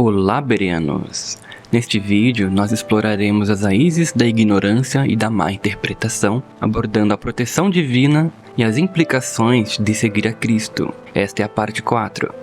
Olá, Bereanos! Neste vídeo, nós exploraremos as raízes da ignorância e da má interpretação, abordando a proteção divina e as implicações de seguir a Cristo. Esta é a parte 4.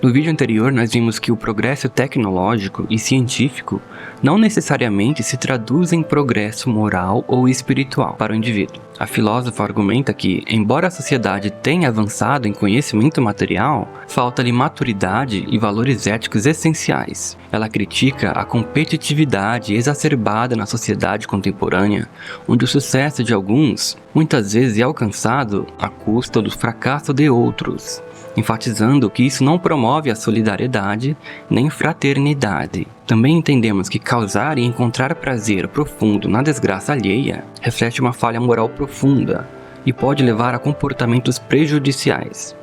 No vídeo anterior, nós vimos que o progresso tecnológico e científico não necessariamente se traduz em progresso moral ou espiritual para o indivíduo. A filósofa argumenta que, embora a sociedade tenha avançado em conhecimento material, falta-lhe maturidade e valores éticos essenciais. Ela critica a competitividade exacerbada na sociedade contemporânea, onde o sucesso de alguns muitas vezes é alcançado à custa do fracasso de outros, enfatizando que isso não promove a solidariedade nem fraternidade. Também entendemos que causar e encontrar prazer profundo na desgraça alheia reflete uma falha moral profunda e pode levar a comportamentos prejudiciais.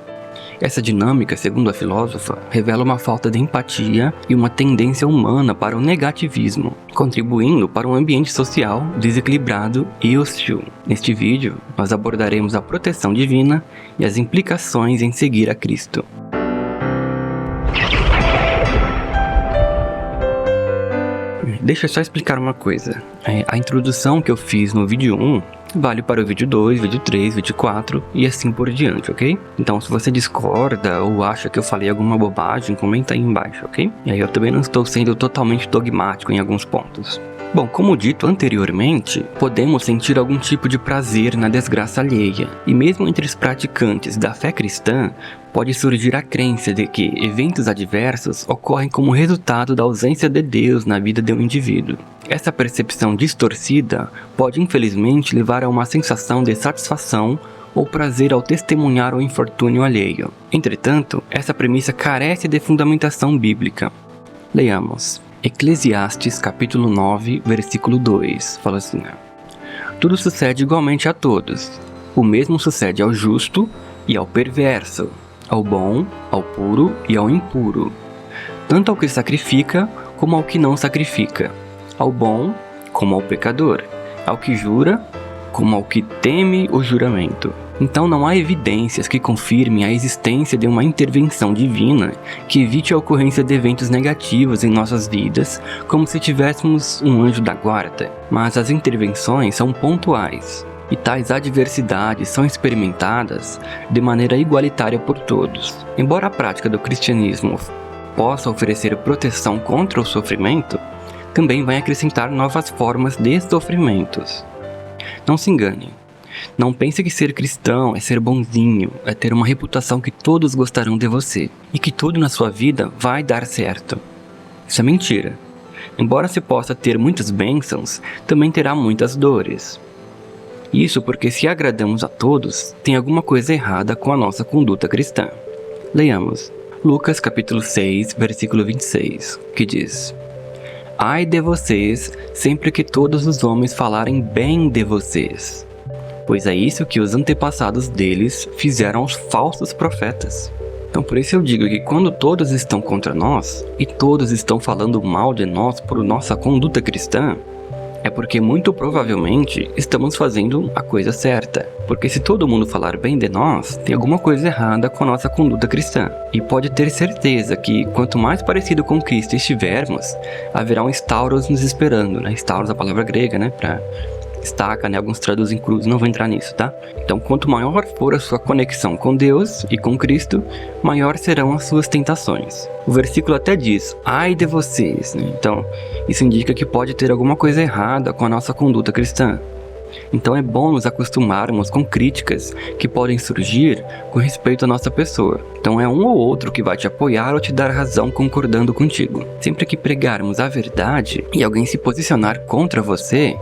Essa dinâmica, segundo a filósofa, revela uma falta de empatia e uma tendência humana para o negativismo, contribuindo para um ambiente social desequilibrado e hostil. Neste vídeo, nós abordaremos a proteção divina e as implicações em seguir a Cristo. Deixa eu só explicar uma coisa. A introdução que eu fiz no vídeo 1 vale para o vídeo 2, vídeo 3, vídeo 4 e assim por diante, ok? Então, se você discorda ou acha que eu falei alguma bobagem, comenta aí embaixo, ok? E aí eu também não estou sendo totalmente dogmático em alguns pontos. Bom, como dito anteriormente, podemos sentir algum tipo de prazer na desgraça alheia. E mesmo entre os praticantes da fé cristã, pode surgir a crença de que eventos adversos ocorrem como resultado da ausência de Deus na vida de um indivíduo. Essa percepção distorcida pode infelizmente levar a uma sensação de satisfação ou prazer ao testemunhar o infortúnio alheio. Entretanto, essa premissa carece de fundamentação bíblica. Leiamos. Eclesiastes capítulo 9, versículo 2, fala assim: tudo sucede igualmente a todos. O mesmo sucede ao justo e ao perverso, ao bom, ao puro e ao impuro, tanto ao que sacrifica como ao que não sacrifica, ao bom como ao pecador, ao que jura como ao que teme o juramento. Então não há evidências que confirmem a existência de uma intervenção divina que evite a ocorrência de eventos negativos em nossas vidas, como se tivéssemos um anjo da guarda. Mas as intervenções são pontuais, e tais adversidades são experimentadas de maneira igualitária por todos. Embora a prática do cristianismo possa oferecer proteção contra o sofrimento, também vai acrescentar novas formas de sofrimentos. Não se engane. Não pense que ser cristão é ser bonzinho, é ter uma reputação que todos gostarão de você, e que tudo na sua vida vai dar certo. Isso é mentira. Embora se possa ter muitas bênçãos, também terá muitas dores. Isso porque se agradamos a todos, tem alguma coisa errada com a nossa conduta cristã. Leiamos. Lucas capítulo 6, versículo 26, que diz: ai de vocês, sempre que todos os homens falarem bem de vocês, pois é isso que os antepassados deles fizeram aos falsos profetas. Então por isso eu digo que quando todos estão contra nós, e todos estão falando mal de nós por nossa conduta cristã, é porque muito provavelmente estamos fazendo a coisa certa. Porque se todo mundo falar bem de nós, tem alguma coisa errada com a nossa conduta cristã. E pode ter certeza que quanto mais parecido com Cristo estivermos, haverá um stauros nos esperando, né? Stauros é a palavra grega, né? Pra estaca, né? Alguns traduzem cruz, não vou entrar nisso, tá? Então, quanto maior for a sua conexão com Deus e com Cristo, maior serão as suas tentações. O versículo até diz, ai de vocês, né? Então, isso indica que pode ter alguma coisa errada com a nossa conduta cristã. Então é bom nos acostumarmos com críticas que podem surgir com respeito à nossa pessoa. Então é um ou outro que vai te apoiar ou te dar razão concordando contigo. Sempre que pregarmos a verdade e alguém se posicionar contra você,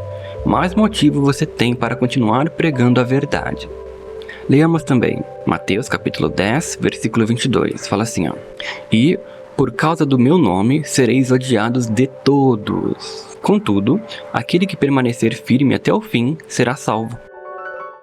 mais motivo você tem para continuar pregando a verdade. Leamos também Mateus capítulo 10, versículo 22, fala assim, e por causa do meu nome sereis odiados de todos. Contudo, aquele que permanecer firme até o fim será salvo.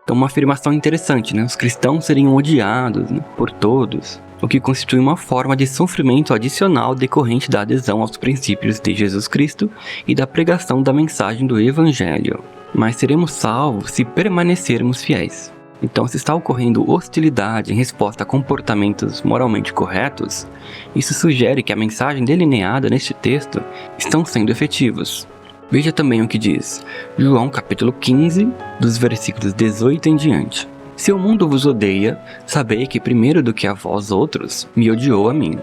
Então uma afirmação interessante, né? Os cristãos seriam odiados, né, por todos, o que constitui uma forma de sofrimento adicional decorrente da adesão aos princípios de Jesus Cristo e da pregação da mensagem do Evangelho. Mas seremos salvos se permanecermos fiéis. Então, se está ocorrendo hostilidade em resposta a comportamentos moralmente corretos, isso sugere que a mensagem delineada neste texto estão sendo efetivos. Veja também o que diz João capítulo 15, dos versículos 18 em diante. Se o mundo vos odeia, sabei que primeiro do que a vós outros, me odiou a mim.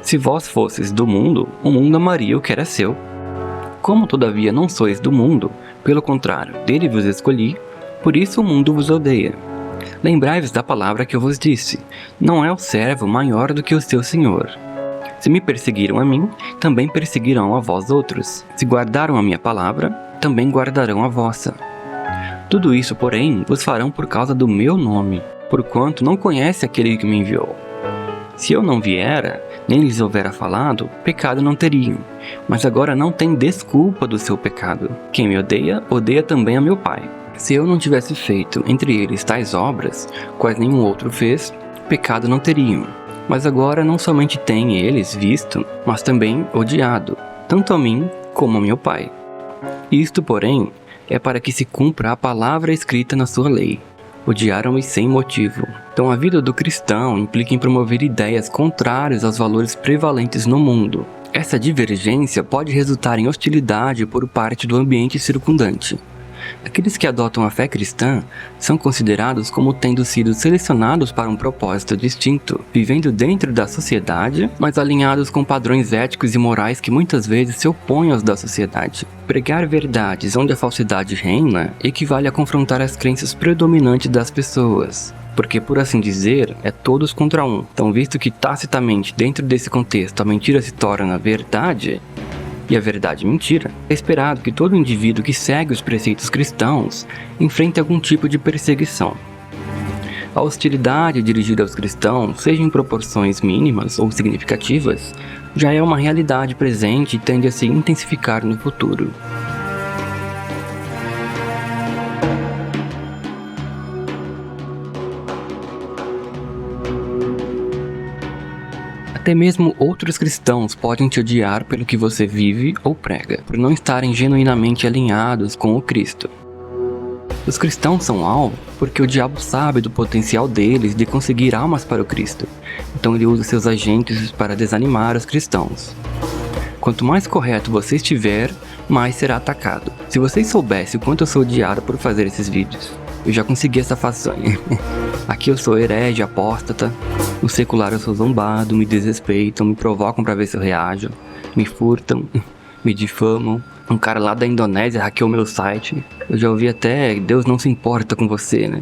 Se vós fosseis do mundo, o mundo amaria o que era seu. Como todavia não sois do mundo, pelo contrário, dele vos escolhi, por isso o mundo vos odeia. Lembrai-vos da palavra que eu vos disse, não é o servo maior do que o seu senhor. Se me perseguiram a mim, também perseguirão a vós outros. Se guardaram a minha palavra, também guardarão a vossa. Tudo isso, porém, vos farão por causa do meu nome, porquanto não conhece aquele que me enviou. Se eu não viera, nem lhes houvera falado, pecado não teriam, mas agora não tem desculpa do seu pecado. Quem me odeia, odeia também a meu Pai. Se eu não tivesse feito entre eles tais obras, quais nenhum outro fez, pecado não teriam. Mas agora não somente têm eles visto, mas também odiado, tanto a mim como a meu Pai. Isto, porém, é para que se cumpra a palavra escrita na sua lei. Odiaram-me sem motivo. Então a vida do cristão implica em promover ideias contrárias aos valores prevalentes no mundo. Essa divergência pode resultar em hostilidade por parte do ambiente circundante. Aqueles que adotam a fé cristã são considerados como tendo sido selecionados para um propósito distinto, vivendo dentro da sociedade, mas alinhados com padrões éticos e morais que muitas vezes se opõem aos da sociedade. Pregar verdades onde a falsidade reina equivale a confrontar as crenças predominantes das pessoas. Porque, por assim dizer, é todos contra um. Então, visto que tacitamente, dentro desse contexto, a mentira se torna verdade, e a verdade mentira, é esperado que todo indivíduo que segue os preceitos cristãos enfrente algum tipo de perseguição. A hostilidade dirigida aos cristãos, seja em proporções mínimas ou significativas, já é uma realidade presente e tende a se intensificar no futuro. Até mesmo outros cristãos podem te odiar pelo que você vive ou prega, por não estarem genuinamente alinhados com o Cristo. Os cristãos são alvo porque o diabo sabe do potencial deles de conseguir almas para o Cristo, então ele usa seus agentes para desanimar os cristãos. Quanto mais correto você estiver, mais será atacado. Se vocês soubessem o quanto eu sou odiado por fazer esses vídeos, eu já consegui essa façanha. Aqui eu sou herege, apóstata, no secular eu sou zombado, me desrespeitam, me provocam pra ver se eu reajo, me furtam, me difamam. Um cara lá da Indonésia hackeou meu site. Eu já ouvi até, Deus não se importa com você, né?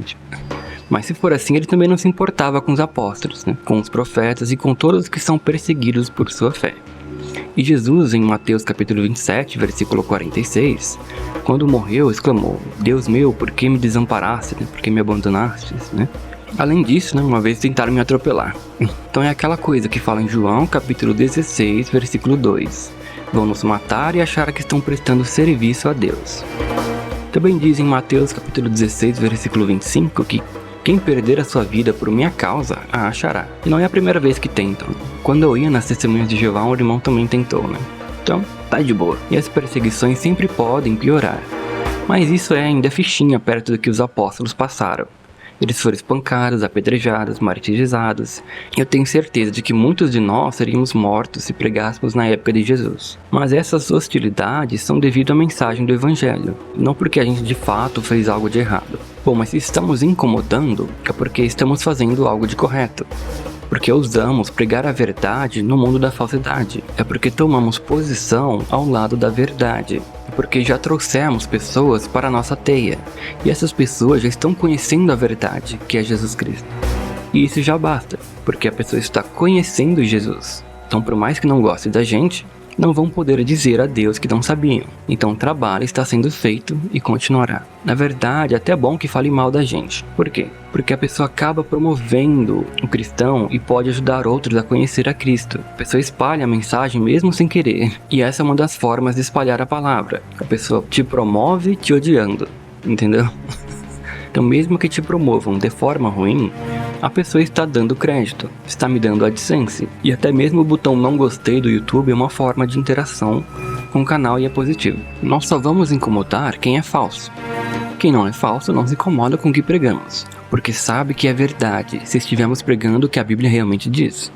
Mas se for assim, ele também não se importava com os apóstolos, né? Com os profetas e com todos os que são perseguidos por sua fé. E Jesus, em Mateus capítulo 27, versículo 46, quando morreu, exclamou: Deus meu, por que me desamparaste, né? Por que me abandonaste, né? Além disso, né, uma vez tentaram me atropelar. Então é aquela coisa que fala em João capítulo 16, versículo 2. Vão nos matar e achar que estão prestando serviço a Deus. Também diz em Mateus capítulo 16, versículo 25, que quem perder a sua vida por minha causa, a achará. E não é a primeira vez que tentam. Quando eu ia nas testemunhas de Jeová, um irmão também tentou, né? Então, tá de boa. E as perseguições sempre podem piorar. Mas isso é ainda fichinha perto do que os apóstolos passaram. Eles foram espancados, apedrejados, martirizados. E eu tenho certeza de que muitos de nós seríamos mortos se pregássemos na época de Jesus. Mas essas hostilidades são devido à mensagem do Evangelho, não porque a gente de fato fez algo de errado. Bom, mas se estamos incomodando, é porque estamos fazendo algo de correto. Porque ousamos pregar a verdade no mundo da falsidade. É porque tomamos posição ao lado da verdade. É porque já trouxemos pessoas para a nossa teia. E essas pessoas já estão conhecendo a verdade, que é Jesus Cristo. E isso já basta, porque a pessoa está conhecendo Jesus. Então, por mais que não goste da gente, não vão poder dizer a Deus que não sabiam. Então o trabalho está sendo feito e continuará. Na verdade, é até bom que fale mal da gente. Por quê? Porque a pessoa acaba promovendo o cristão e pode ajudar outros a conhecer a Cristo. A pessoa espalha a mensagem mesmo sem querer. E essa é uma das formas de espalhar a palavra. A pessoa te promove te odiando. Entendeu? Então mesmo que te promovam de forma ruim, a pessoa está dando crédito, está me dando AdSense. E até mesmo o botão não gostei do YouTube é uma forma de interação com o canal e é positivo. Nós só vamos incomodar quem é falso. Quem não é falso não se incomoda com o que pregamos, porque sabe que é verdade se estivermos pregando o que a Bíblia realmente diz.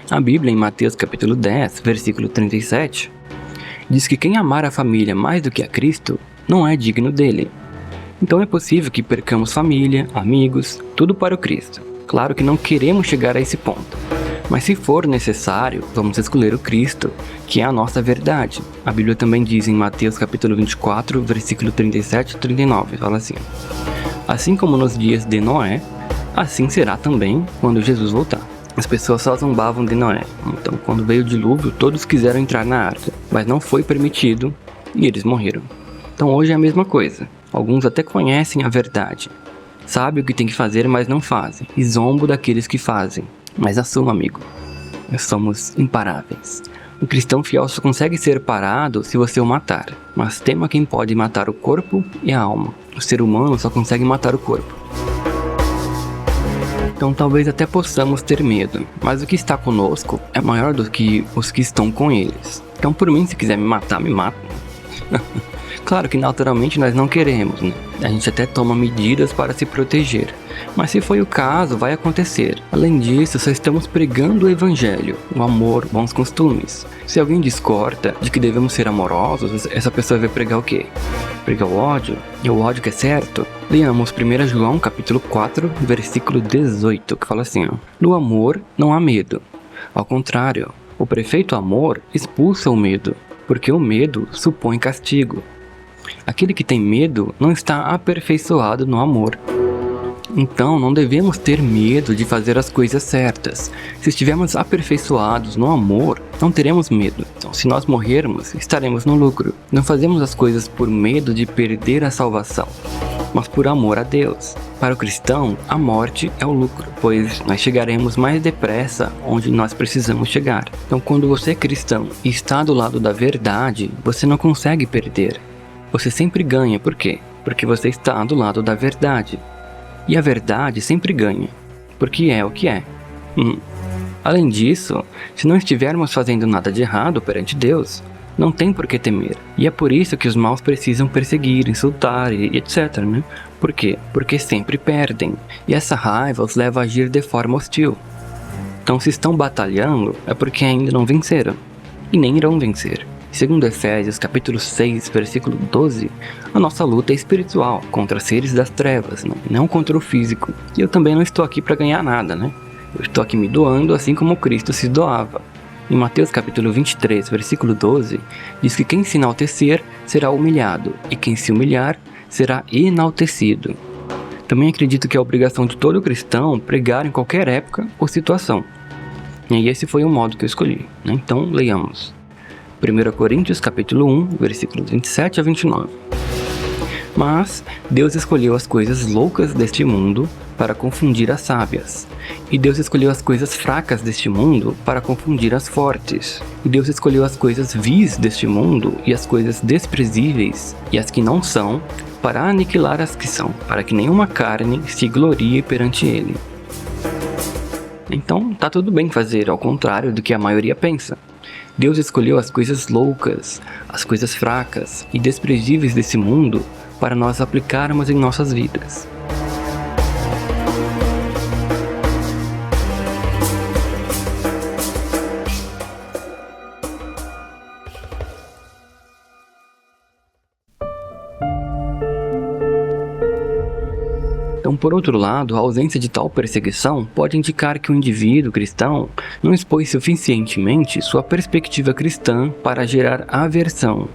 A Bíblia, em Mateus capítulo 10, versículo 37, diz que quem amar a família mais do que a Cristo não é digno dele. Então é possível que percamos família, amigos, tudo para o Cristo. Claro que não queremos chegar a esse ponto, mas se for necessário, vamos escolher o Cristo, que é a nossa verdade. A Bíblia também diz em Mateus capítulo 24, versículo 37 e 39, fala assim: assim como nos dias de Noé, assim será também quando Jesus voltar. As pessoas só zombavam de Noé, então quando veio o dilúvio, todos quiseram entrar na arca, mas não foi permitido e eles morreram. Então hoje é a mesma coisa, alguns até conhecem a verdade, sabem o que tem que fazer, mas não fazem, e zombam daqueles que fazem. Mas assuma, amigo, nós somos imparáveis. O cristão fiel só consegue ser parado se você o matar, mas tema quem pode matar o corpo e a alma. O ser humano só consegue matar o corpo. Então talvez até possamos ter medo, mas o que está conosco é maior do que os que estão com eles. Então por mim, se quiser me matar, me mata. Claro que naturalmente nós não queremos, né? A gente até toma medidas para se proteger. Mas se foi o caso, vai acontecer. Além disso, só estamos pregando o evangelho, o amor, bons costumes. Se alguém discorda de que devemos ser amorosos, essa pessoa vai pregar o quê? Pregar o ódio? E o ódio que é certo? Leamos 1 João capítulo 4, versículo 18, que fala assim, ó: no amor não há medo. Ao contrário, o perfeito amor expulsa o medo, porque o medo supõe castigo. Aquele que tem medo não está aperfeiçoado no amor. Então, não devemos ter medo de fazer as coisas certas. Se estivermos aperfeiçoados no amor, não teremos medo. Então, se nós morrermos, estaremos no lucro. Não fazemos as coisas por medo de perder a salvação, mas por amor a Deus. Para o cristão, a morte é o lucro, pois nós chegaremos mais depressa onde nós precisamos chegar. Então, quando você é cristão e está do lado da verdade, você não consegue perder. Você sempre ganha. Por quê? Porque você está do lado da verdade. E a verdade sempre ganha, porque é o que é. Além disso, se não estivermos fazendo nada de errado perante Deus, não tem por que temer. E é por isso que os maus precisam perseguir, insultar e etc, né? Por quê? Porque sempre perdem. E essa raiva os leva a agir de forma hostil. Então, se estão batalhando, é porque ainda não venceram. E nem irão vencer. Segundo Efésios capítulo 6, versículo 12, a nossa luta é espiritual, contra seres das trevas, né? Não contra o físico. E eu também não estou aqui para ganhar nada, né? Eu estou aqui me doando assim como Cristo se doava. Em Mateus capítulo 23, versículo 12, diz que quem se enaltecer será humilhado, e quem se humilhar será enaltecido. Também acredito que é a obrigação de todo cristão pregar em qualquer época ou situação. E esse foi o modo que eu escolhi, né? Então, leiamos. 1 Coríntios capítulo 1, versículos 27 a 29. Mas Deus escolheu as coisas loucas deste mundo para confundir as sábias. E Deus escolheu as coisas fracas deste mundo para confundir as fortes. E Deus escolheu as coisas vis deste mundo e as coisas desprezíveis e as que não são, para aniquilar as que são, para que nenhuma carne se glorie perante ele. Então, tá tudo bem fazer ao contrário do que a maioria pensa. Deus escolheu as coisas loucas, as coisas fracas e desprezíveis desse mundo para nós aplicarmos em nossas vidas. Então, por outro lado, a ausência de tal perseguição pode indicar que o indivíduo cristão não expôs suficientemente sua perspectiva cristã para gerar aversão,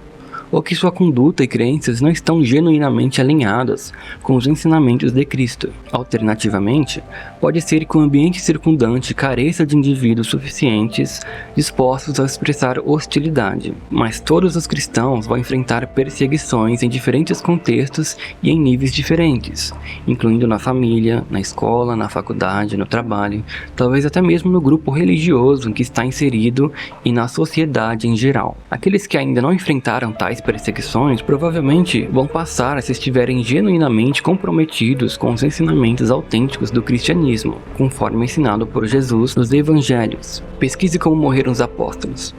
ou que sua conduta e crenças não estão genuinamente alinhadas com os ensinamentos de Cristo. Alternativamente, pode ser que o ambiente circundante careça de indivíduos suficientes dispostos a expressar hostilidade. Mas todos os cristãos vão enfrentar perseguições em diferentes contextos e em níveis diferentes, incluindo na família, na escola, na faculdade, no trabalho, talvez até mesmo no grupo religioso em que está inserido e na sociedade em geral. Aqueles que ainda não enfrentaram tais perseguições provavelmente vão passar se estiverem genuinamente comprometidos com os ensinamentos autênticos do cristianismo, conforme ensinado por Jesus nos evangelhos. Pesquise como morreram os apóstolos.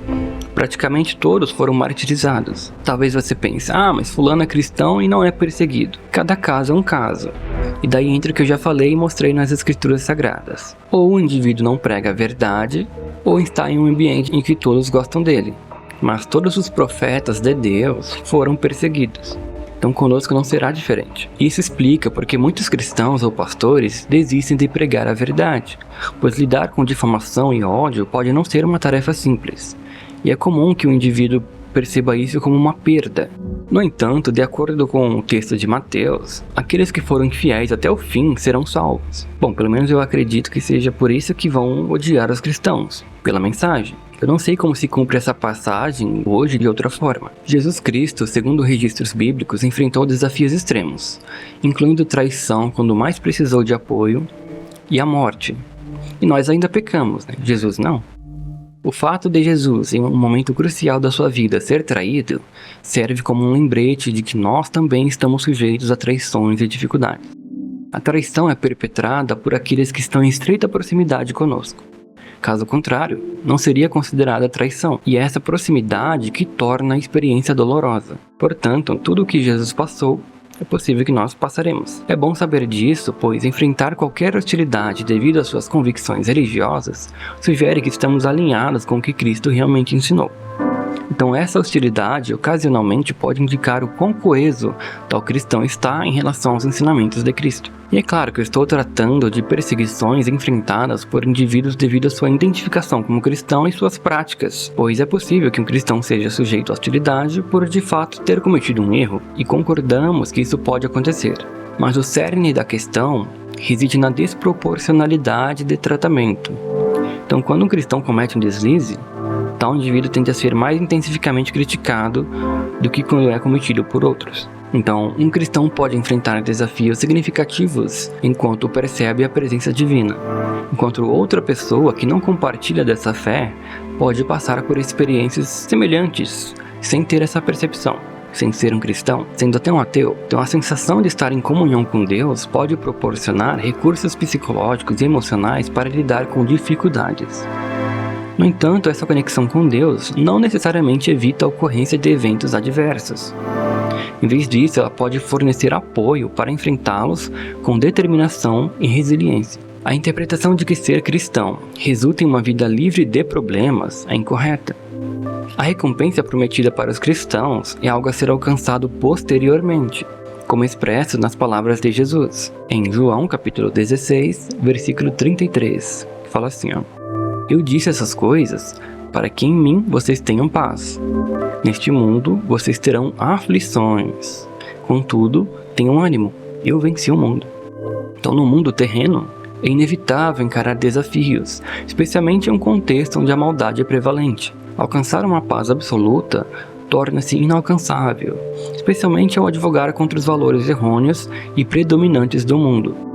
Praticamente todos foram martirizados. Talvez você pense, mas fulano é cristão e não é perseguido. Cada caso é um caso. E daí entra o que eu já falei e mostrei nas escrituras sagradas. Ou o indivíduo não prega a verdade, ou está em um ambiente em que todos gostam dele. Mas todos os profetas de Deus foram perseguidos. Então conosco não será diferente. Isso explica porque muitos cristãos ou pastores desistem de pregar a verdade, pois lidar com difamação e ódio pode não ser uma tarefa simples. E é comum que o indivíduo perceba isso como uma perda. No entanto, de acordo com o texto de Mateus, aqueles que foram infiéis até o fim serão salvos. Bom, pelo menos eu acredito que seja por isso que vão odiar os cristãos, pela mensagem. Eu não sei como se cumpre essa passagem hoje de outra forma. Jesus Cristo, segundo registros bíblicos, enfrentou desafios extremos, incluindo traição quando mais precisou de apoio e a morte. E nós ainda pecamos, né? Jesus não. O fato de Jesus, em um momento crucial da sua vida, ser traído, serve como um lembrete de que nós também estamos sujeitos a traições e dificuldades. A traição é perpetrada por aqueles que estão em estreita proximidade conosco. Caso contrário, não seria considerada traição, e é essa proximidade que torna a experiência dolorosa. Portanto, tudo o que Jesus passou, é possível que nós passaremos. É bom saber disso, pois enfrentar qualquer hostilidade devido às suas convicções religiosas sugere que estamos alinhados com o que Cristo realmente ensinou. Então essa hostilidade ocasionalmente pode indicar o quão coeso tal cristão está em relação aos ensinamentos de Cristo. E é claro que eu estou tratando de perseguições enfrentadas por indivíduos devido à sua identificação como cristão e suas práticas, pois é possível que um cristão seja sujeito à hostilidade por de fato ter cometido um erro, e concordamos que isso pode acontecer. Mas o cerne da questão reside na desproporcionalidade de tratamento. Então quando um cristão comete um deslize, tal indivíduo tende a ser mais intensificamente criticado do que quando é cometido por outros. Então, um cristão pode enfrentar desafios significativos enquanto percebe a presença divina, enquanto outra pessoa que não compartilha dessa fé pode passar por experiências semelhantes sem ter essa percepção. Sem ser um cristão, sendo até um ateu, então a sensação de estar em comunhão com Deus pode proporcionar recursos psicológicos e emocionais para lidar com dificuldades. No entanto, essa conexão com Deus não necessariamente evita a ocorrência de eventos adversos. Em vez disso, ela pode fornecer apoio para enfrentá-los com determinação e resiliência. A interpretação de que ser cristão resulta em uma vida livre de problemas é incorreta. A recompensa prometida para os cristãos é algo a ser alcançado posteriormente, como expresso nas palavras de Jesus, em João capítulo 16, versículo 33, que fala assim, Eu disse essas coisas para que em mim vocês tenham paz. Neste mundo vocês terão aflições. Contudo, tenham ânimo, eu venci o mundo. Então no mundo terreno, é inevitável encarar desafios, especialmente em um contexto onde a maldade é prevalente. Alcançar uma paz absoluta torna-se inalcançável, especialmente ao advogar contra os valores errôneos e predominantes do mundo.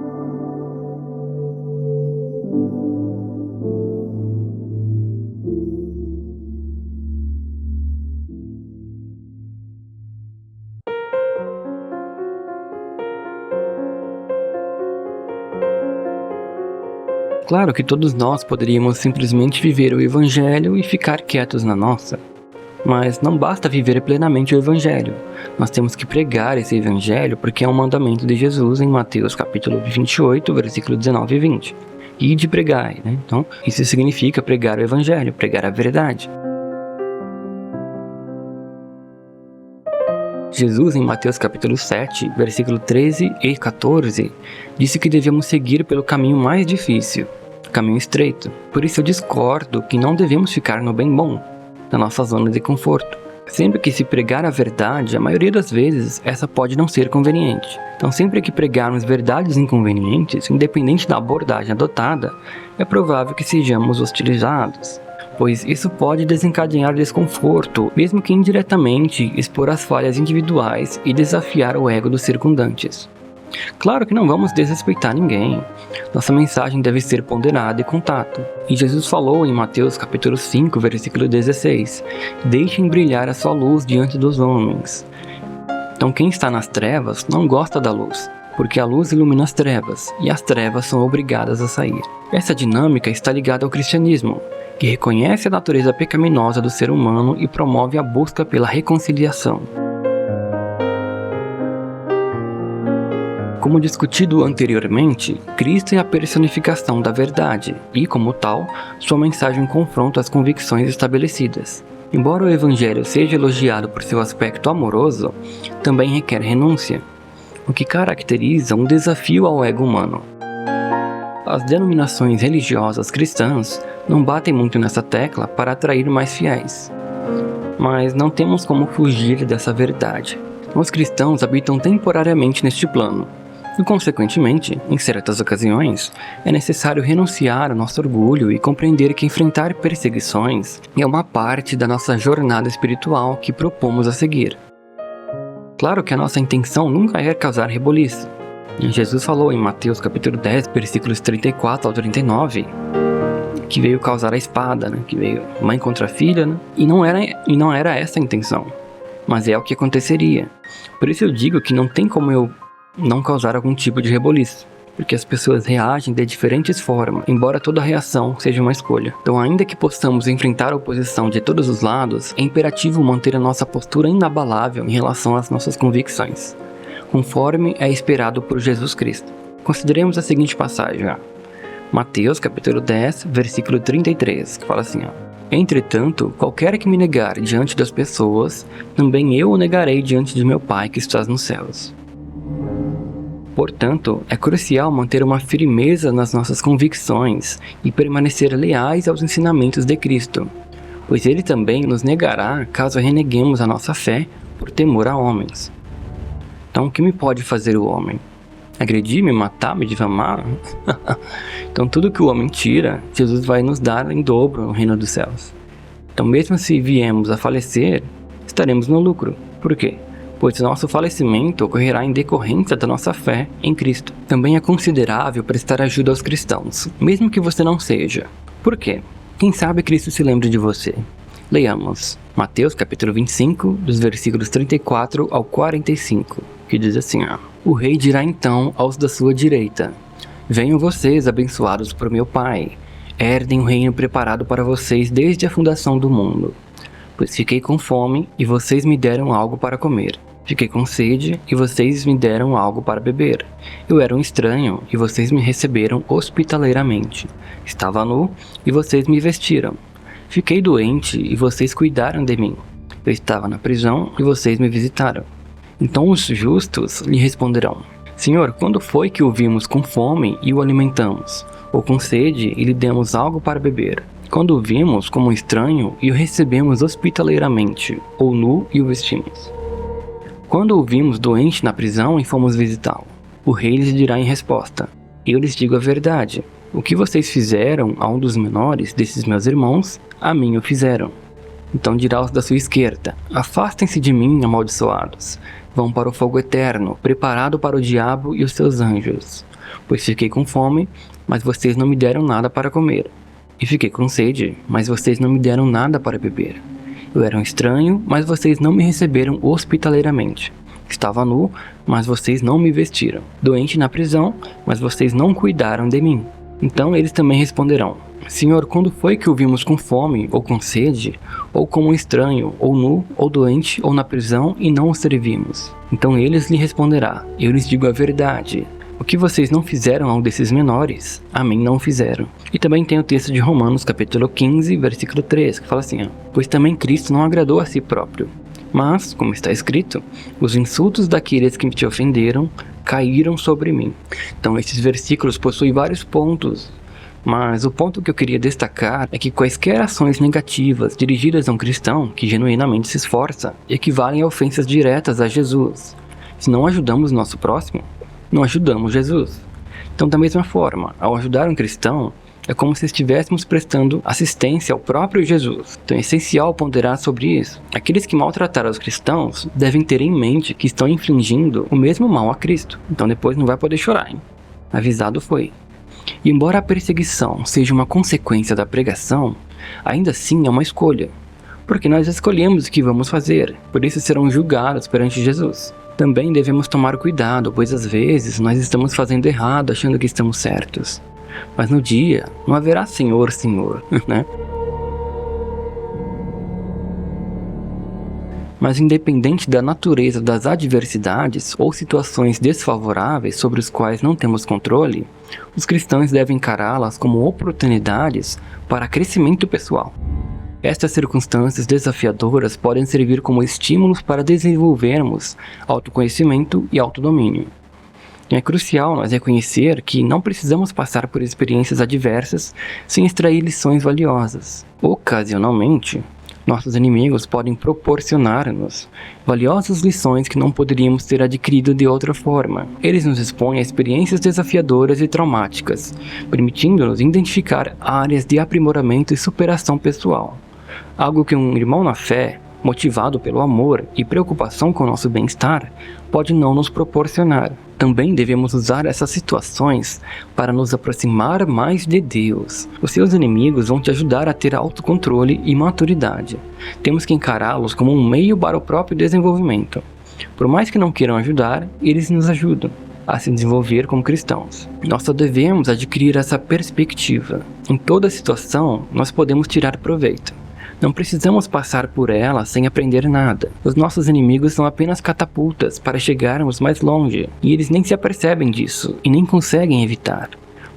Claro que todos nós poderíamos simplesmente viver o Evangelho e ficar quietos na nossa. Mas não basta viver plenamente o Evangelho. Nós temos que pregar esse Evangelho porque é um mandamento de Jesus em Mateus capítulo 28, versículo 19 e 20. E de pregar, né? Então, isso significa pregar o Evangelho, pregar a verdade. Jesus, em Mateus capítulo 7, versículo 13 e 14, disse que devemos seguir pelo caminho mais difícil, caminho estreito. Por isso eu discordo que não devemos ficar no bem bom, na nossa zona de conforto. Sempre que se pregar a verdade, a maioria das vezes, essa pode não ser conveniente. Então sempre que pregarmos verdades inconvenientes, independente da abordagem adotada, é provável que sejamos hostilizados, pois isso pode desencadear desconforto, mesmo que indiretamente expor as falhas individuais e desafiar o ego dos circundantes. Claro que não vamos desrespeitar ninguém. Nossa mensagem deve ser ponderada e com tato. E Jesus falou em Mateus capítulo 5, versículo 16: Deixem brilhar a sua luz diante dos homens. Então quem está nas trevas não gosta da luz, porque a luz ilumina as trevas, e as trevas são obrigadas a sair. Essa dinâmica está ligada ao cristianismo, que reconhece a natureza pecaminosa do ser humano e promove a busca pela reconciliação. Como discutido anteriormente, Cristo é a personificação da verdade e, como tal, sua mensagem confronta as convicções estabelecidas. Embora o Evangelho seja elogiado por seu aspecto amoroso, também requer renúncia, o que caracteriza um desafio ao ego humano. As denominações religiosas cristãs não batem muito nessa tecla para atrair mais fiéis. Mas não temos como fugir dessa verdade. Os cristãos habitam temporariamente neste plano. E, consequentemente, em certas ocasiões, é necessário renunciar ao nosso orgulho e compreender que enfrentar perseguições é uma parte da nossa jornada espiritual que propomos a seguir. Claro que a nossa intenção nunca é causar reboliço. Jesus falou em Mateus capítulo 10, versículos 34 ao 39, que veio causar a espada, que veio mãe contra filha, e não era essa a intenção, mas é o que aconteceria. Por isso eu digo que não tem como eu não causar algum tipo de reboliço, porque as pessoas reagem de diferentes formas, embora toda reação seja uma escolha. Então, ainda que possamos enfrentar a oposição de todos os lados, é imperativo manter a nossa postura inabalável em relação às nossas convicções, conforme é esperado por Jesus Cristo. Consideremos a seguinte passagem, Mateus capítulo 10, versículo 33, que fala assim, Entretanto, qualquer que me negar diante das pessoas, também eu o negarei diante de meu Pai que estás nos céus. Portanto, é crucial manter uma firmeza nas nossas convicções e permanecer leais aos ensinamentos de Cristo, pois Ele também nos negará caso reneguemos a nossa fé por temor a homens. Então, o que me pode fazer o homem? Agredir, me matar, me difamar? Então, tudo que o homem tira, Jesus vai nos dar em dobro no reino dos céus. Então, mesmo se viemos a falecer, estaremos no lucro. Por quê? Pois nosso falecimento ocorrerá em decorrência da nossa fé em Cristo. Também é considerável prestar ajuda aos cristãos, mesmo que você não seja. Por quê? Quem sabe Cristo se lembre de você. Leiamos Mateus capítulo 25, dos versículos 34 ao 45, que diz assim, O rei dirá então aos da sua direita, Venham vocês, abençoados por meu Pai, herdem o reino preparado para vocês desde a fundação do mundo. Pois fiquei com fome, e vocês me deram algo para comer. Fiquei com sede, e vocês me deram algo para beber. Eu era um estranho, e vocês me receberam hospitaleiramente. Estava nu, e vocês me vestiram. Fiquei doente, e vocês cuidaram de mim. Eu estava na prisão, e vocês me visitaram. Então os justos lhe responderão, Senhor, quando foi que o vimos com fome e o alimentamos? Ou com sede e lhe demos algo para beber? Quando o vimos como um estranho e o recebemos hospitaleiramente, ou nu e o vestimos? Quando o vimos doente na prisão e fomos visitá-lo? O rei lhes dirá em resposta, Eu lhes digo a verdade, o que vocês fizeram a um dos menores desses meus irmãos, a mim o fizeram. Então dirá aos da sua esquerda, Afastem-se de mim, amaldiçoados, vão para o fogo eterno, preparado para o diabo e os seus anjos. Pois fiquei com fome, mas vocês não me deram nada para comer. E fiquei com sede, mas vocês não me deram nada para beber. Eu era um estranho, mas vocês não me receberam hospitaleiramente. Estava nu, mas vocês não me vestiram. Doente na prisão, mas vocês não cuidaram de mim. Então eles também responderão, Senhor, quando foi que o vimos com fome, ou com sede, ou como um estranho, ou nu, ou doente, ou na prisão, e não o servimos? Então eles lhe responderá, Eu lhes digo a verdade, o que vocês não fizeram a um desses menores, a mim não fizeram. E também tem o texto de Romanos, capítulo 15, versículo 3, que fala assim, Pois também Cristo não agradou a si próprio. Mas, como está escrito, os insultos daqueles que te ofenderam caíram sobre mim. Então esses versículos possuem vários pontos, mas o ponto que eu queria destacar é que quaisquer ações negativas dirigidas a um cristão que genuinamente se esforça equivalem a ofensas diretas a Jesus. Se não ajudamos nosso próximo, não ajudamos Jesus. Então, da mesma forma, ao ajudar um cristão, é como se estivéssemos prestando assistência ao próprio Jesus. Então é essencial ponderar sobre isso. Aqueles que maltrataram os cristãos devem ter em mente que estão infligindo o mesmo mal a Cristo. Então depois não vai poder chorar, hein? Avisado foi. E embora a perseguição seja uma consequência da pregação, ainda assim é uma escolha. Porque nós escolhemos o que vamos fazer, por isso serão julgados perante Jesus. Também devemos tomar cuidado, pois às vezes nós estamos fazendo errado achando que estamos certos. Mas no dia, não haverá Senhor, Senhor, né? Mas independente da natureza das adversidades ou situações desfavoráveis sobre os quais não temos controle, os cristãos devem encará-las como oportunidades para crescimento pessoal. Estas circunstâncias desafiadoras podem servir como estímulos para desenvolvermos autoconhecimento e autodomínio. É crucial nós reconhecer que não precisamos passar por experiências adversas sem extrair lições valiosas. Ocasionalmente, nossos inimigos podem proporcionar-nos valiosas lições que não poderíamos ter adquirido de outra forma. Eles nos expõem a experiências desafiadoras e traumáticas, permitindo-nos identificar áreas de aprimoramento e superação pessoal. Algo que um irmão na fé, motivado pelo amor e preocupação com o nosso bem-estar, pode não nos proporcionar. Também devemos usar essas situações para nos aproximar mais de Deus. Os seus inimigos vão te ajudar a ter autocontrole e maturidade. Temos que encará-los como um meio para o próprio desenvolvimento. Por mais que não queiram ajudar, eles nos ajudam a se desenvolver como cristãos. Nós só devemos adquirir essa perspectiva. Em toda situação, nós podemos tirar proveito. Não precisamos passar por ela sem aprender nada. Os nossos inimigos são apenas catapultas para chegarmos mais longe, e eles nem se apercebem disso e nem conseguem evitar.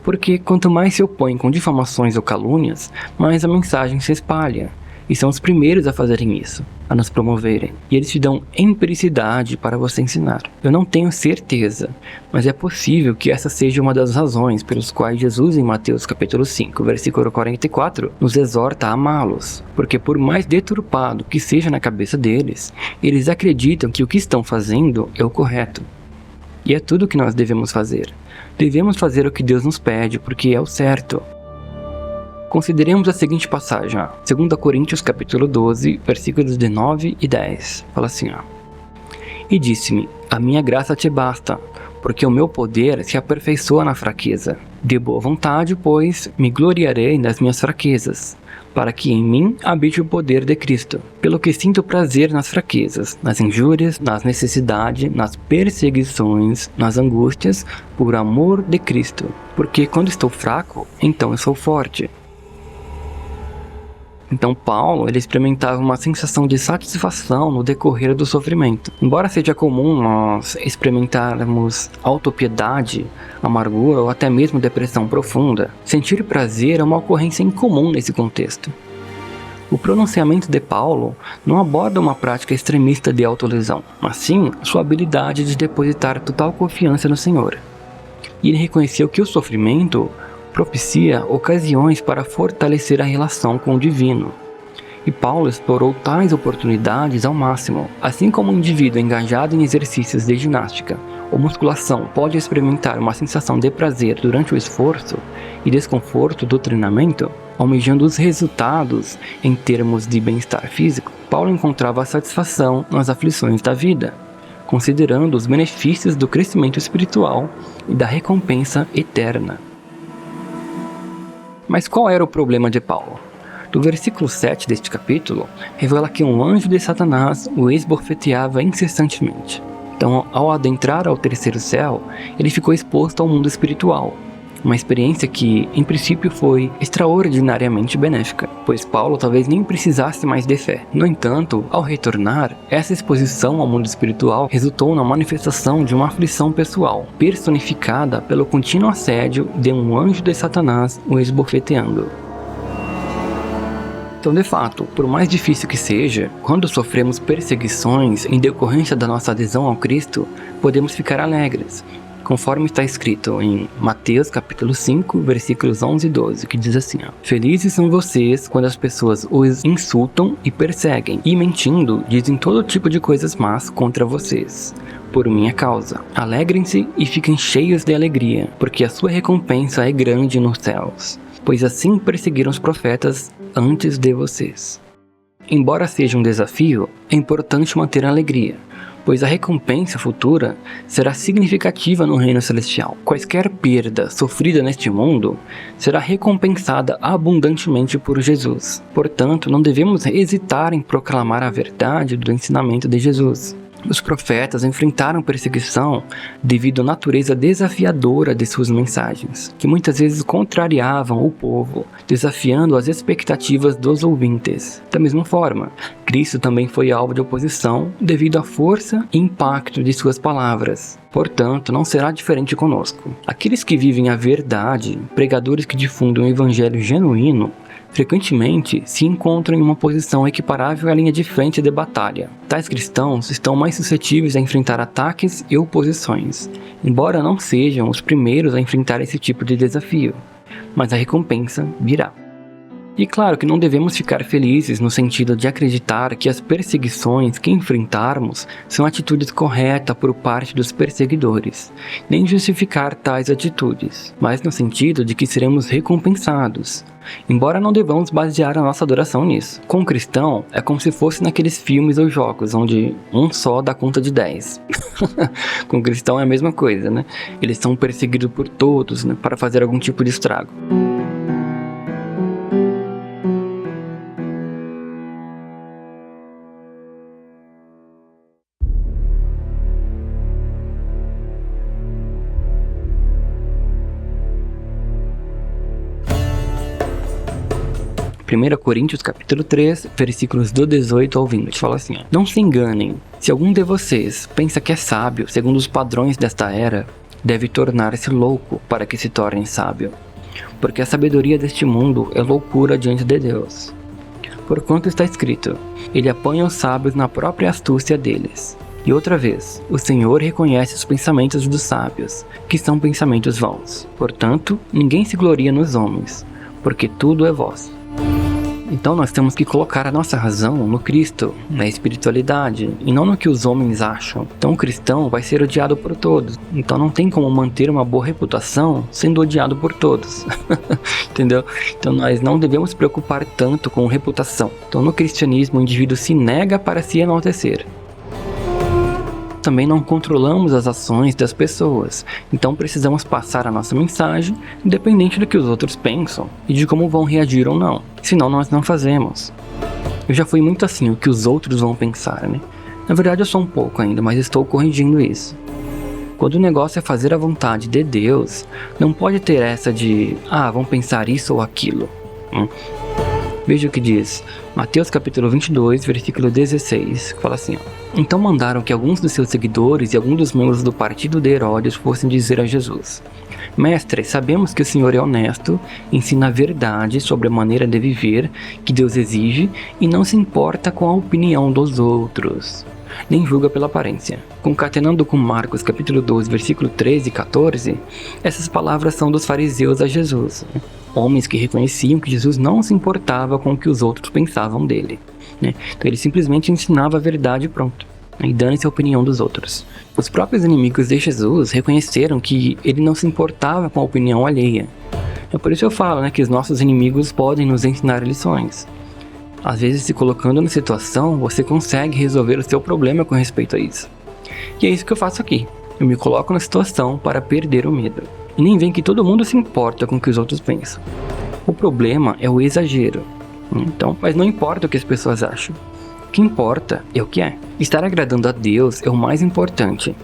Porque quanto mais se opõem com difamações ou calúnias, mais a mensagem se espalha. E são os primeiros a fazerem isso, a nos promoverem. E eles te dão empiricidade para você ensinar. Eu não tenho certeza, mas é possível que essa seja uma das razões pelas quais Jesus, em Mateus capítulo 5, versículo 44, nos exorta a amá-los. Porque por mais deturpado que seja na cabeça deles, eles acreditam que o que estão fazendo é o correto. E é tudo o que nós devemos fazer. Devemos fazer o que Deus nos pede, porque é o certo. Consideremos a seguinte passagem, 2 Coríntios capítulo 12, versículos de 9 e 10. Fala assim, E disse-me, a minha graça te basta, porque o meu poder se aperfeiçoa na fraqueza. De boa vontade, pois, me gloriarei nas minhas fraquezas, para que em mim habite o poder de Cristo. Pelo que sinto prazer nas fraquezas, nas injúrias, nas necessidades, nas perseguições, nas angústias, por amor de Cristo. Porque quando estou fraco, então eu sou forte. Então Paulo, ele experimentava uma sensação de satisfação no decorrer do sofrimento. Embora seja comum nós experimentarmos autopiedade, amargura ou até mesmo depressão profunda, sentir prazer é uma ocorrência incomum nesse contexto. O pronunciamento de Paulo não aborda uma prática extremista de autolesão, mas sim sua habilidade de depositar total confiança no Senhor. E ele reconheceu que o sofrimento propicia ocasiões para fortalecer a relação com o divino. E Paulo explorou tais oportunidades ao máximo. Assim como um indivíduo engajado em exercícios de ginástica ou musculação pode experimentar uma sensação de prazer durante o esforço e desconforto do treinamento, almejando os resultados em termos de bem-estar físico, Paulo encontrava satisfação nas aflições da vida, considerando os benefícios do crescimento espiritual e da recompensa eterna. Mas qual era o problema de Paulo? Do versículo 7 deste capítulo, revela que um anjo de Satanás o esbofeteava incessantemente. Então, ao adentrar ao terceiro céu, ele ficou exposto ao mundo espiritual. Uma experiência que, em princípio, foi extraordinariamente benéfica, pois Paulo talvez nem precisasse mais de fé. No entanto, ao retornar, essa exposição ao mundo espiritual resultou na manifestação de uma aflição pessoal, personificada pelo contínuo assédio de um anjo de Satanás o esbofeteando. Então, de fato, por mais difícil que seja, quando sofremos perseguições em decorrência da nossa adesão ao Cristo, podemos ficar alegres, conforme está escrito em Mateus capítulo 5, versículos 11 e 12, que diz assim, Felizes são vocês quando as pessoas os insultam e perseguem, e mentindo, dizem todo tipo de coisas más contra vocês, por minha causa. Alegrem-se e fiquem cheios de alegria, porque a sua recompensa é grande nos céus, pois assim perseguiram os profetas antes de vocês. Embora seja um desafio, é importante manter a alegria, pois a recompensa futura será significativa no reino celestial. Quaisquer perda sofrida neste mundo será recompensada abundantemente por Jesus. Portanto, não devemos hesitar em proclamar a verdade do ensinamento de Jesus. Os profetas enfrentaram perseguição devido à natureza desafiadora de suas mensagens, que muitas vezes contrariavam o povo, desafiando as expectativas dos ouvintes. Da mesma forma, Cristo também foi alvo de oposição devido à força e impacto de suas palavras. Portanto, não será diferente conosco. Aqueles que vivem a verdade, pregadores que difundem o evangelho genuíno, frequentemente se encontram em uma posição equiparável à linha de frente de batalha. Tais cristãos estão mais suscetíveis a enfrentar ataques e oposições, embora não sejam os primeiros a enfrentar esse tipo de desafio, mas a recompensa virá. E claro que não devemos ficar felizes no sentido de acreditar que as perseguições que enfrentarmos são atitudes corretas por parte dos perseguidores, nem justificar tais atitudes, mas no sentido de que seremos recompensados, embora não devamos basear a nossa adoração nisso. Com o cristão, é como se fosse naqueles filmes ou jogos, onde um só dá conta de 10. Com o cristão é a mesma coisa, né? Eles são perseguidos por todos, né, para fazer algum tipo de estrago. 1 Coríntios capítulo 3, versículos do 18 ao 20, fala assim: não se enganem, se algum de vocês pensa que é sábio segundo os padrões desta era, deve tornar-se louco para que se torne sábio, porque a sabedoria deste mundo é loucura diante de Deus. Porquanto está escrito, ele apanha os sábios na própria astúcia deles. E outra vez, o Senhor reconhece os pensamentos dos sábios, que são pensamentos vãos. Portanto, ninguém se gloria nos homens, porque tudo é vosso. Então nós temos que colocar a nossa razão no Cristo, na espiritualidade, e não no que os homens acham. Então o cristão vai ser odiado por todos. Então não tem como manter uma boa reputação sendo odiado por todos. Entendeu? Então nós não devemos preocupar tanto com reputação. Então no cristianismo o indivíduo se nega para se enaltecer. Também não controlamos as ações das pessoas, então precisamos passar a nossa mensagem independente do que os outros pensam e de como vão reagir ou não, senão nós não fazemos. Eu já fui muito assim, o que os outros vão pensar, né? Na verdade eu sou um pouco ainda, mas estou corrigindo isso. Quando o negócio é fazer a vontade de Deus, não pode ter essa de, vão pensar isso ou aquilo. Veja o que diz Mateus capítulo 22, versículo 16, que fala assim: então mandaram que alguns dos seus seguidores e alguns dos membros do partido de Herodes fossem dizer a Jesus: Mestre, sabemos que o Senhor é honesto, ensina a verdade sobre a maneira de viver que Deus exige e não se importa com a opinião dos outros, nem julga pela aparência. Concatenando com Marcos capítulo 12, versículo 13 e 14, essas palavras são dos fariseus a Jesus, homens que reconheciam que Jesus não se importava com o que os outros pensavam dele, né? Então ele simplesmente ensinava a verdade e pronto, e dane-se a opinião dos outros. Os próprios inimigos de Jesus reconheceram que ele não se importava com a opinião alheia. É por isso que eu falo, né, que os nossos inimigos podem nos ensinar lições. Às vezes, se colocando na situação, você consegue resolver o seu problema com respeito a isso. E é isso que eu faço aqui. Eu me coloco na situação para perder o medo. E nem vem que todo mundo se importa com o que os outros pensam. O problema é o exagero. Então, mas não importa o que as pessoas acham. O que importa é o que é. Estar agradando a Deus é o mais importante.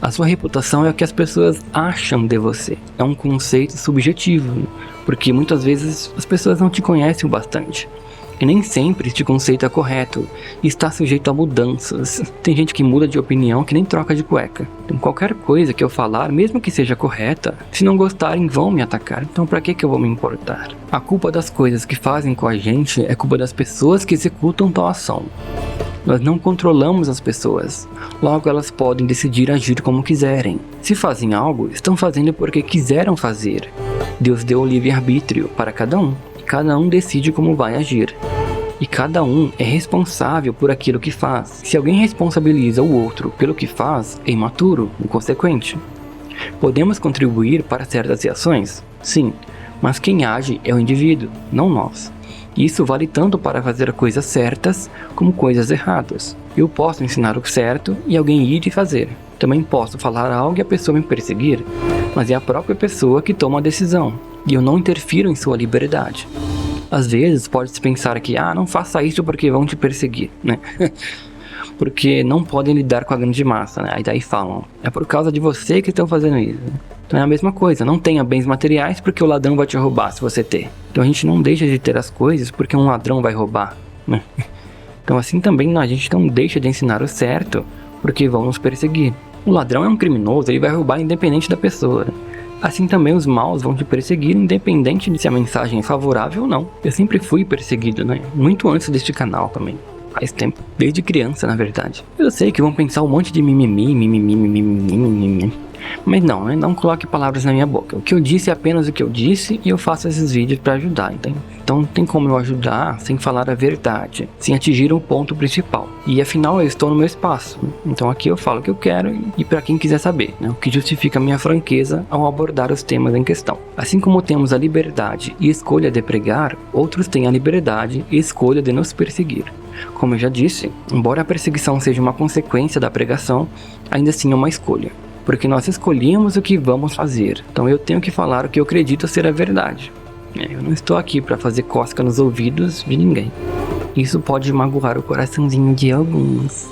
A sua reputação é o que as pessoas acham de você. É um conceito subjetivo, porque muitas vezes as pessoas não te conhecem o bastante. E nem sempre este conceito é correto e está sujeito a mudanças. Tem gente que muda de opinião que nem troca de cueca. Então qualquer coisa que eu falar, mesmo que seja correta, se não gostarem vão me atacar. Então pra que eu vou me importar? A culpa das coisas que fazem com a gente é culpa das pessoas que executam tal ação. Nós não controlamos as pessoas, logo elas podem decidir agir como quiserem. Se fazem algo, estão fazendo porque quiseram fazer. Deus deu o livre-arbítrio para cada um. Cada um decide como vai agir. E cada um é responsável por aquilo que faz. Se alguém responsabiliza o outro pelo que faz, é imaturo, inconsequente. Podemos contribuir para certas reações? Sim, mas quem age é o indivíduo, não nós. Isso vale tanto para fazer coisas certas como coisas erradas. Eu posso ensinar o certo e alguém ir e fazer. Também posso falar algo e a pessoa me perseguir, mas é a própria pessoa que toma a decisão. E eu não interfiro em sua liberdade. Às vezes pode-se pensar que, não faça isso porque vão te perseguir, né? porque não podem lidar com a grande massa, né? Aí daí falam, é por causa de você que estão fazendo isso. Então é a mesma coisa, não tenha bens materiais porque o ladrão vai te roubar se você ter. Então a gente não deixa de ter as coisas porque um ladrão vai roubar, né? Então assim também a gente não deixa de ensinar o certo porque vão nos perseguir. O ladrão é um criminoso, ele vai roubar independente da pessoa. Assim também os maus vão te perseguir independente de se a mensagem é favorável ou não. Eu sempre fui perseguido, né? Muito antes deste canal também. Faz tempo, desde criança na verdade. Eu sei que vão pensar um monte de mimimi. Mas não, né? Não coloque palavras na minha boca. O que eu disse é apenas o que eu disse e eu faço esses vídeos pra ajudar, entende? Então não tem como eu ajudar sem falar a verdade, sem atingir um ponto principal. E afinal eu estou no meu espaço. Então aqui eu falo o que eu quero e pra quem quiser saber, né? O que justifica a minha franqueza ao abordar os temas em questão. Assim como temos a liberdade e escolha de pregar, outros têm a liberdade e escolha de nos perseguir. Como eu já disse, embora a perseguição seja uma consequência da pregação, ainda assim é uma escolha. Porque nós escolhemos o que vamos fazer. Então eu tenho que falar o que eu acredito ser a verdade. Eu não estou aqui para fazer cosca nos ouvidos de ninguém. Isso pode magoar o coraçãozinho de alguns,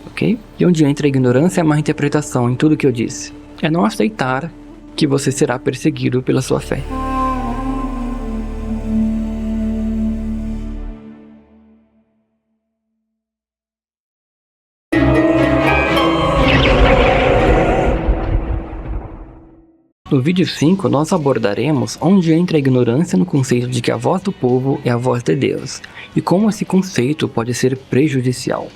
ok? E onde entra a ignorância é a má interpretação em tudo que eu disse. É não aceitar que você será perseguido pela sua fé. No vídeo 5, nós abordaremos onde entra a ignorância no conceito de que a voz do povo é a voz de Deus, e como esse conceito pode ser prejudicial.